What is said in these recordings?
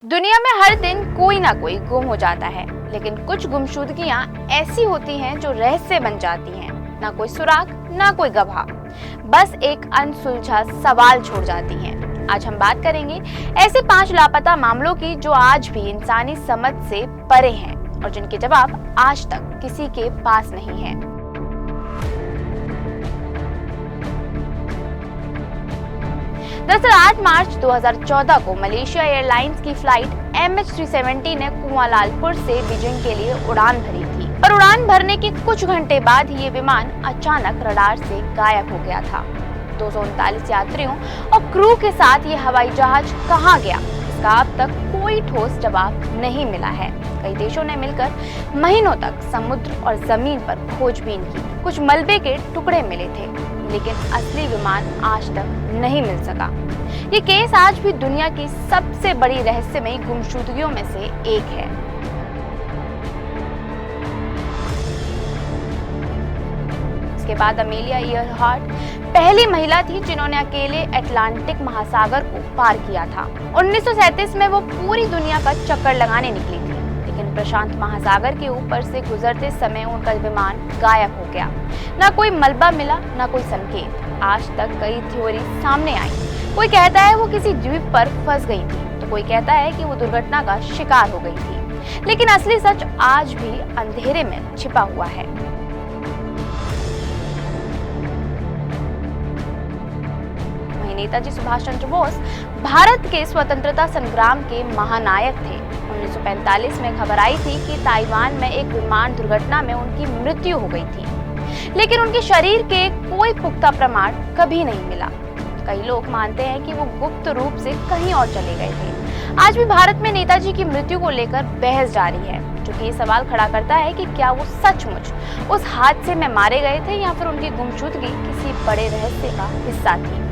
दुनिया में हर दिन कोई ना कोई गुम हो जाता है, लेकिन कुछ गुमशुदगियां ऐसी होती हैं जो रहस्य बन जाती हैं। ना कोई सुराग, ना कोई गवाह, बस एक अनसुलझा सवाल छोड़ जाती हैं। आज हम बात करेंगे ऐसे 5 लापता मामलों की जो आज भी इंसानी समझ से परे हैं और जिनके जवाब आज तक किसी के पास नहीं है। दरअसल 8 मार्च 2014 को मलेशिया एयरलाइंस की फ्लाइट MH370 ने कुआलालंपुर से बीजिंग के लिए उड़ान भरी थी। पर उड़ान भरने के कुछ घंटे बाद ही ये विमान अचानक रडार से गायब हो गया था। 239 यात्रियों और क्रू के साथ ये हवाई जहाज कहां गया, इसका अब तक कोई ठोस जवाब नहीं मिला है। कई देशों ने मिलकर महीनों तक समुद्र और जमीन पर खोजबीन की। कुछ मलबे के टुकड़े मिले थे, लेकिन असली विमान आज तक नहीं मिल सका। ये केस आज भी दुनिया की सबसे बड़ी रहस्यमयी गुमशुदगियों में से एक है। इसके बाद अमेलिया ईयरहार्ट पहली महिला थी जिन्होंने अकेले अटलांटिक महासागर को पार किया था। 1937 में वो पूरी दुनिया का चक्कर लगाने निकली थी, लेकिन प्रशांत महासागर के ऊपर से गुजरते समय उनका विमान गायब हो गया। ना कोई मलबा मिला, ना कोई संकेत। आज तक कई थ्योरी सामने आई। कोई कहता है वो किसी द्वीप पर फंस गई थी, तो कोई कहता है कि वो दुर्घटना का शिकार हो गई थी। लेकिन असली सच आज भी अंधेरे में छिपा हुआ है। नेताजी सुभाष चंद्र बोस भारत के स्वतंत्रता संग्राम के महानायक थे। 1945 में खबर आई थी कि ताइवान में एक विमान दुर्घटना में उनकी मृत्यु हो गई थी, लेकिन उनके शरीर के कोई पुख्ता प्रमाण कभी नहीं मिला। कई लोग मानते हैं कि वो गुप्त रूप से कहीं और चले गए थे। आज भी भारत में नेताजी की मृत्यु को लेकर बहस जारी है, जो कि ये सवाल खड़ा करता है कि क्या वो सचमुच उस हादसे में मारे गए थे या फिर उनकी गुमशुदगी किसी बड़े रहस्य का हिस्सा थी।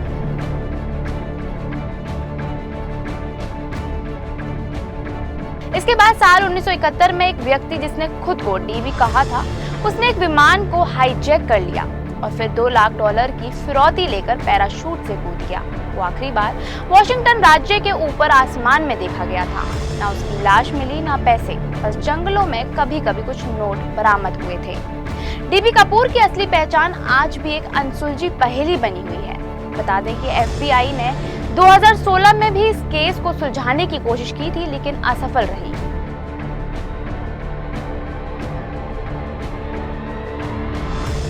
इसके बाद साल 1971 में एक व्यक्ति जिसने खुद को डीवी कहा था, उसने एक विमान को हाईजैक कर लिया और फिर $2 लाख की फिरौती लेकर पैराशूट से कूद गया। वो आखिरी बार वॉशिंगटन राज्य के ऊपर आसमान में देखा गया था। ना उसकी लाश मिली, ना पैसे, बस जंगलों में कभी कभी कुछ नोट बरामद हुए थे। डीवी कपूर की असली पहचान आज भी एक अनसुलझी पहेली बनी हुई है। बता दें कि FBI ने 2016 में भी इस केस को सुलझाने की कोशिश की थी, लेकिन असफल रही।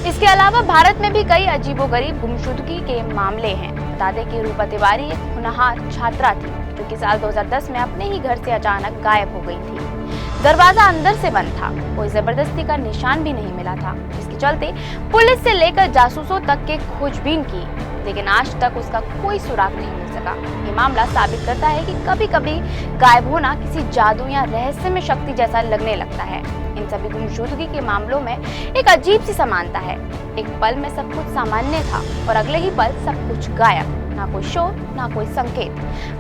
इसके अलावा भारत में भी कई अजीबोगरीब गुमशुदगी के मामले हैं। बता दें कि रूपा तिवारी एक होनहार छात्रा थी, जो कि साल 2010 में अपने ही घर से अचानक गायब हो गई थी। दरवाजा अंदर से बंद था, कोई जबरदस्ती का निशान भी नहीं मिला था, जिसके चलते पुलिस से लेकर जासूसों तक के खोजबीन की, लेकिन आज तक उसका कोई सुराग नहीं मिल सका। ये मामला साबित करता है कि कभी कभी गायब होना किसी जादू या रहस्यमय शक्ति जैसा लगने लगता है। इन सभी गुमशुदगी के मामलों में एक अजीब सी समानता है। एक पल में सब कुछ सामान्य था और अगले ही पल सब कुछ गायब। ना कोई शोर, ना कोई संकेत,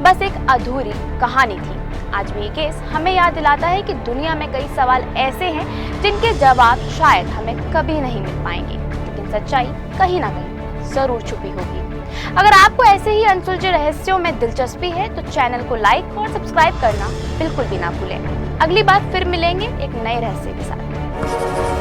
बस एक अधूरी कहानी थी। आज भी ये केस हमें याद दिलाता है कि दुनिया में कई सवाल ऐसे हैं जिनके जवाब शायद हमें कभी नहीं मिल पाएंगे, लेकिन सच्चाई कहीं ना कहीं जरूर छुपी होगी। अगर आपको ऐसे ही अनसुलझे रहस्यों में दिलचस्पी है तो चैनल को लाइक और सब्सक्राइब करना बिल्कुल भी ना भूलें। अगली बार फिर मिलेंगे एक नए रहस्य के साथ।